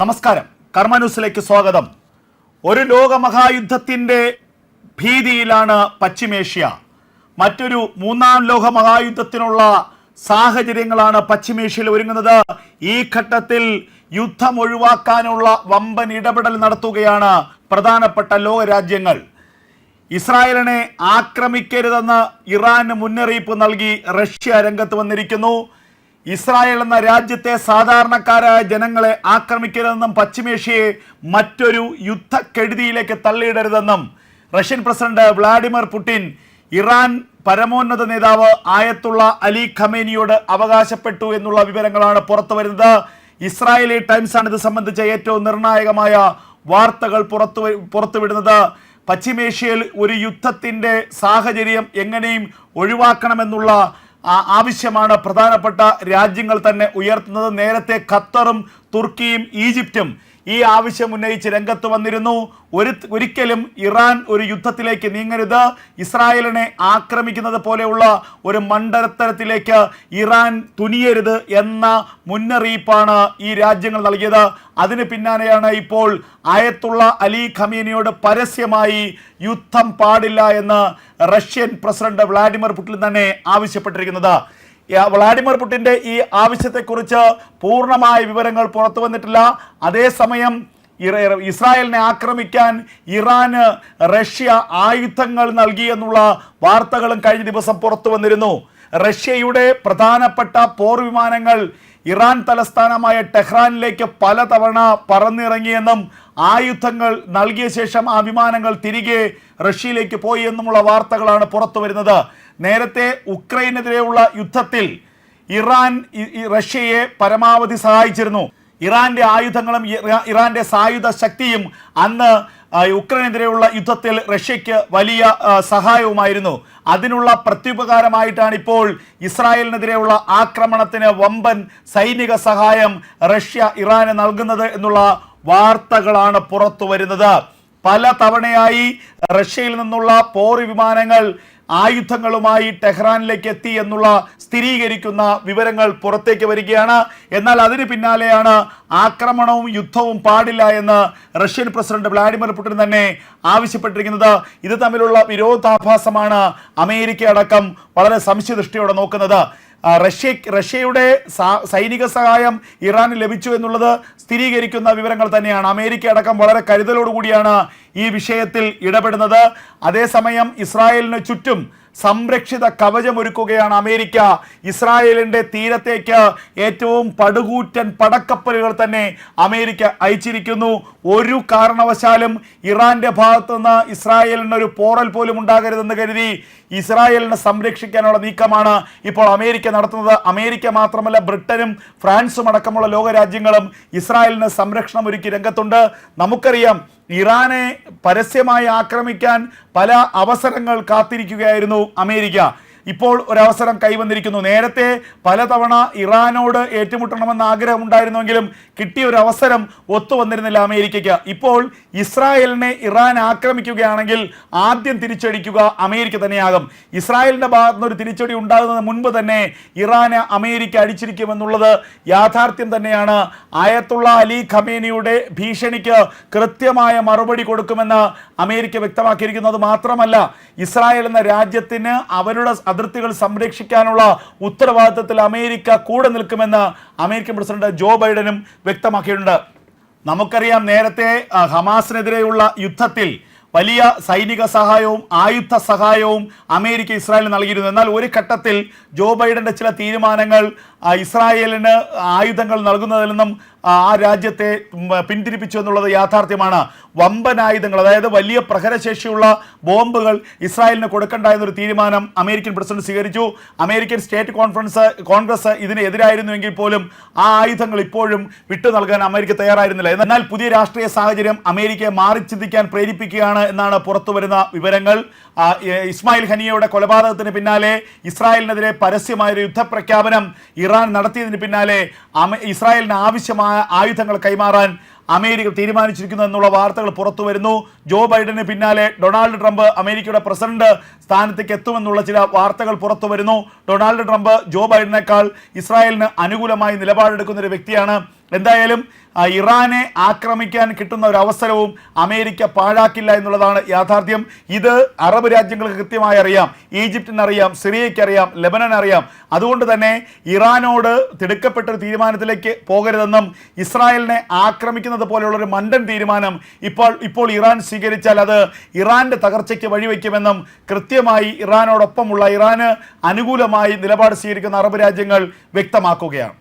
നമസ്കാരം, കർമ്മ ന്യൂസിലേക്ക് സ്വാഗതം. ഒരു ലോകമഹായുദ്ധത്തിന്റെ ഭീതിയിലാണ് പശ്ചിമേഷ്യ. മറ്റൊരു മൂന്നാം ലോക മഹായുദ്ധത്തിനുള്ള സാഹചര്യങ്ങളാണ് പശ്ചിമേഷ്യയിൽ ഒരുങ്ങുന്നത്. ഈ ഘട്ടത്തിൽ യുദ്ധം ഒഴിവാക്കാനുള്ള വമ്പൻ ഇടപെടൽ നടത്തുകയാണ് പ്രധാനപ്പെട്ട ലോകരാജ്യങ്ങൾ. ഇസ്രായേലിനെ ആക്രമിക്കരുതെന്ന് ഇറാന് മുന്നറിയിപ്പ് നൽകി റഷ്യ രംഗത്ത് വന്നിരിക്കുന്നു. ഇസ്രായേൽ എന്ന രാജ്യത്തെ സാധാരണക്കാരായ ജനങ്ങളെ ആക്രമിക്കരുതെന്നും പശ്ചിമേഷ്യയെ മറ്റൊരു യുദ്ധക്കെടുതിയിലേക്ക് തള്ളിയിടരുതെന്നും Russian president Vladimir Putin Iran പരമോന്നത നേതാവ് ആയത്തുള്ള അലി ഖമേനിയോട് അവകാശപ്പെട്ടു എന്നുള്ള വിവരങ്ങളാണ് പുറത്തു വരുന്നത്. ഇസ്രായേലി ടൈംസ് ആണ് ഇത് സംബന്ധിച്ച ഏറ്റവും നിർണായകമായ വാർത്തകൾ പുറത്തുവിടുന്നത്. പശ്ചിമേഷ്യയിൽ ഒരു യുദ്ധത്തിന്റെ സാഹചര്യം എങ്ങനെയും ഒഴിവാക്കണമെന്നുള്ള ആവശ്യമാണ് പ്രധാനപ്പെട്ട രാജ്യങ്ങൾ തന്നെ ഉയർത്തുന്നത്. നേരത്തെ ഖത്തറും തുർക്കിയും ഈജിപ്തും ഈ ആവശ്യം ഉന്നയിച്ച് രംഗത്ത് വന്നിരുന്നു. ഒരിക്കലും ഇറാൻ ഒരു യുദ്ധത്തിലേക്ക് നീങ്ങരുത്, ഇസ്രായേലിനെ ആക്രമിക്കുന്നത് പോലെയുള്ള ഒരു മണ്ടത്തരത്തിലേക്ക് ഇറാൻ തുനിയരുത് എന്ന മുന്നറിയിപ്പാണ് ഈ രാജ്യങ്ങൾ നൽകിയത്. അതിന് പിന്നാലെയാണ് ഇപ്പോൾ ആയത്തുള്ള അലി ഖമേനിയോട് പരസ്യമായി യുദ്ധം പാടില്ല എന്ന് റഷ്യൻ പ്രസിഡന്റ് വ്ളാഡിമിർ പുടിൻ തന്നെ ആവശ്യപ്പെട്ടിരിക്കുന്നത്. വ്ളാഡിമിർ പുടിന്റെ ഈ ആവശ്യത്തെക്കുറിച്ച് പൂർണ്ണമായ വിവരങ്ങൾ പുറത്തു വന്നിട്ടില്ല. അതേസമയം ഇസ്രായേലിനെ ആക്രമിക്കാൻ ഇറാന് റഷ്യ ആയുധങ്ങൾ നൽകിയെന്നുള്ള വാർത്തകളും കഴിഞ്ഞ ദിവസം പുറത്തു വന്നിരുന്നു. റഷ്യയുടെ പ്രധാനപ്പെട്ട പോർ വിമാനങ്ങൾ ഇറാൻ തലസ്ഥാനമായ ടെഹ്റാനിലേക്ക് പലതവണ പറന്നിറങ്ങിയെന്നും ആയുധങ്ങൾ നൽകിയ ശേഷം ആ വിമാനങ്ങൾ തിരികെ റഷ്യയിലേക്ക് പോയി എന്നുമുള്ള വാർത്തകളാണ് പുറത്തു വരുന്നത്. നേരത്തെ ഉക്രൈനെതിരെയുള്ള യുദ്ധത്തിൽ ഇറാൻ റഷ്യയെ പരമാവധി സഹായിച്ചിരുന്നു. ഇറാന്റെ ആയുധങ്ങളും ഇറാന്റെ സായുധ ശക്തിയും അന്ന് ഉക്രൈനെതിരെയുള്ള യുദ്ധത്തിൽ റഷ്യയ്ക്ക് വലിയ സഹായവുമായിരുന്നു. അതിനുള്ള പ്രത്യുപകാരമായിട്ടാണ് ഇപ്പോൾ ഇസ്രായേലിനെതിരെയുള്ള ആക്രമണത്തിന് വമ്പൻ സൈനിക സഹായം റഷ്യ ഇറാന് നൽകുന്നത് എന്നുള്ള വാർത്തകളാണ് പുറത്തു വരുന്നത്. പല തവണയായി റഷ്യയിൽ നിന്നുള്ള പോർ വിമാനങ്ങൾ ആയുധങ്ങളുമായി ടെഹ്റാനിലേക്ക് എത്തി എന്നുള്ള സ്ഥിരീകരിക്കുന്ന വിവരങ്ങൾ പുറത്തേക്ക് വരികയാണ്. എന്നാൽ അതിന് പിന്നാലെയാണ് ആക്രമണവും യുദ്ധവും പാടില്ല എന്ന് റഷ്യൻ പ്രസിഡന്റ് വ്ളാഡിമിർ പുടിൻ തന്നെ ആവശ്യപ്പെട്ടിരിക്കുന്നത്. ഇത് തമ്മിലുള്ള വിരോധാഭാസമാണ് അമേരിക്ക അടക്കം വളരെ സംശയദൃഷ്ടിയോടെ നോക്കുന്നത്. റഷ്യയുടെ സൈനിക സഹായം ഇറാന് ലഭിച്ചു എന്നുള്ളത് സ്ഥിരീകരിക്കുന്ന വിവരങ്ങൾ തന്നെയാണ്. അമേരിക്ക അടക്കം വളരെ കരുതലോടുകൂടിയാണ് ഈ വിഷയത്തിൽ ഇടപെടുന്നത്. അതേസമയം ഇസ്രായേലിന് ചുറ്റും സംരക്ഷിത കവചമൊരുക്കുകയാണ് അമേരിക്ക. ഇസ്രായേലിന്റെ തീരത്തേക്ക് ഏറ്റവും പടുകൂറ്റൻ പടക്കപ്പലുകൾ തന്നെ അമേരിക്ക അയച്ചിരിക്കുന്നു. ഒരു കാരണവശാലും ഇറാന്റെ ഭാഗത്തു നിന്ന് ഇസ്രായേലിന് ഒരു പോറൽ പോലും ഉണ്ടാകരുതെന്ന് കരുതി ഇസ്രായേലിനെ സംരക്ഷിക്കാനുള്ള നീക്കമാണ് ഇപ്പോൾ അമേരിക്ക നടത്തുന്നത്. അമേരിക്ക മാത്രമല്ല, ബ്രിട്ടനും ഫ്രാൻസും അടക്കമുള്ള ലോകരാജ്യങ്ങളും ഇസ്രായേലിന് സംരക്ഷണം ഒരുക്കി രംഗത്തുണ്ട്. നമുക്കറിയാം, ഇറാനെ പരസ്യമായി ആക്രമിക്കാൻ പല അവസരങ്ങൾ കാത്തിരിക്കുകയായിരുന്നു അമേരിക്ക. ഇപ്പോൾ ഒരവസരം കൈവന്നിരിക്കുന്നു. നേരത്തെ പലതവണ ഇറാനോട് ഏറ്റുമുട്ടണമെന്ന ആഗ്രഹമുണ്ടായിരുന്നെങ്കിലും കിട്ടിയ ഒരു അവസരം ഒത്തുവന്നിരുന്നില്ല അമേരിക്കയ്ക്ക്. ഇപ്പോൾ ഇസ്രായേലിനെ ഇറാൻ ആക്രമിക്കുകയാണെങ്കിൽ ആദ്യം തിരിച്ചടിക്കുക അമേരിക്ക തന്നെയാകും. ഇസ്രായേലിന്റെ ഭാഗത്തുനിന്ന് ഒരു തിരിച്ചടി ഉണ്ടാകുന്നതിന് മുൻപ് തന്നെ ഇറാന് അമേരിക്ക അടിച്ചിരിക്കുമെന്നുള്ളത് യാഥാർത്ഥ്യം തന്നെയാണ്. ആയത്തുള്ള അലി ഖമേനിയുടെ ഭീഷണിക്ക് കൃത്യമായ മറുപടി കൊടുക്കുമെന്ന് അമേരിക്ക വ്യക്തമാക്കിയിരിക്കുന്നത് മാത്രമല്ല, ഇസ്രായേൽ എന്ന രാജ്യത്തിന് അവരുടെ അതിർത്തികൾ സംരക്ഷിക്കാനുള്ള ഉത്തരവാദിത്തത്തിൽ അമേരിക്ക കൂടെ നിൽക്കുമെന്ന് അമേരിക്കൻ പ്രസിഡന്റ് ജോ ബൈഡനും വ്യക്തമാക്കിയിട്ടുണ്ട്. നമുക്കറിയാം, നേരത്തെ ഹമാസിനെതിരെയുള്ള യുദ്ധത്തിൽ വലിയ സൈനിക സഹായവും ആയുധ സഹായവും അമേരിക്ക ഇസ്രായേലിന് നൽകിയിരുന്നു. എന്നാൽ ഒരു ഘട്ടത്തിൽ ജോ ബൈഡന്റെ ചില തീരുമാനങ്ങൾ ഇസ്രായേലിന് ആയുധങ്ങൾ നൽകുന്നതിൽ നിന്നും ആ രാജ്യത്തെ പിന്തിരിപ്പിച്ചു എന്നുള്ളത് യാഥാർത്ഥ്യമാണ്. വമ്പൻ ആയുധങ്ങൾ, അതായത് വലിയ പ്രഹരശേഷിയുള്ള ബോംബുകൾ ഇസ്രായേലിന് കൊടുക്കണ്ട എന്നൊരു തീരുമാനം അമേരിക്കൻ പ്രസിഡന്റ് സ്വീകരിച്ചു. അമേരിക്കൻ സ്റ്റേറ്റ് കോൺഗ്രസ് ഇതിന് എതിരായിരുന്നുവെങ്കിൽ പോലും ആ ആയുധങ്ങൾ ഇപ്പോഴും വിട്ടു നൽകാൻ അമേരിക്ക തയ്യാറായിരുന്നില്ല. എന്നാൽ പുതിയ രാഷ്ട്രീയ സാഹചര്യം അമേരിക്കയെ മാറി ചിന്തിക്കാൻ പ്രേരിപ്പിക്കുകയാണ് എന്നാണ് പുറത്തു വരുന്ന വിവരങ്ങൾ. ഇസ്മായിൽ ഹനിയയുടെ കൊലപാതകത്തിന് പിന്നാലെ ഇസ്രായേലിനെതിരെ പരസ്യമായൊരു യുദ്ധപ്രഖ്യാപനം ഇറാൻ നടത്തിയതിന് പിന്നാലെ ഇസ്രായേലിന് ആവശ്യമായ ആയുധങ്ങൾ കൈമാറാൻ അമേരിക്ക തീരുമാനിച്ചിരിക്കുന്നു എന്നുള്ള വാർത്തകൾ പുറത്തു വരുന്നു. ജോ ബൈഡന് പിന്നാലെ ഡൊണാൾഡ് ട്രംപ് അമേരിക്കയുടെ പ്രസിഡന്റ് സ്ഥാനത്തേക്ക് എത്തുമെന്നുള്ള ചില വാർത്തകൾ പുറത്തു വരുന്നു. ഡൊണാൾഡ് ട്രംപ് ജോ ബൈഡനേക്കാൾ ഇസ്രായേലിന് അനുകൂലമായി നിലപാടെടുക്കുന്ന ഒരു വ്യക്തിയാണ്. എന്തായാലും ഇറാനെ ആക്രമിക്കാൻ കിട്ടുന്ന ഒരു അവസരവും അമേരിക്ക പാഴാക്കില്ല എന്നുള്ളതാണ് യാഥാർത്ഥ്യം. ഇത് അറബ് രാജ്യങ്ങൾക്ക് കൃത്യമായി അറിയാം, ഈജിപ്തിനറിയാം, സിറിയയ്ക്കറിയാം, ലെബനനറിയാം. അതുകൊണ്ട് തന്നെ ഇറാനോട് തിടുക്കപ്പെട്ട ഒരു തീരുമാനത്തിലേക്ക് പോകരുതെന്നും ഇസ്രായേലിനെ ആക്രമിക്കുന്നത് പോലെയുള്ളൊരു മണ്ടൻ തീരുമാനം ഇപ്പോൾ ഇറാൻ സ്വീകരിച്ചാൽ അത് ഇറാന്റെ തകർച്ചയ്ക്ക് വഴിവെക്കുമെന്നും കൃത്യമായി ഇറാനോടൊപ്പമുള്ള ഇറാന് അനുകൂലമായി നിലപാട് സ്വീകരിക്കുന്ന അറബ് രാജ്യങ്ങൾ വ്യക്തമാക്കുകയാണ്.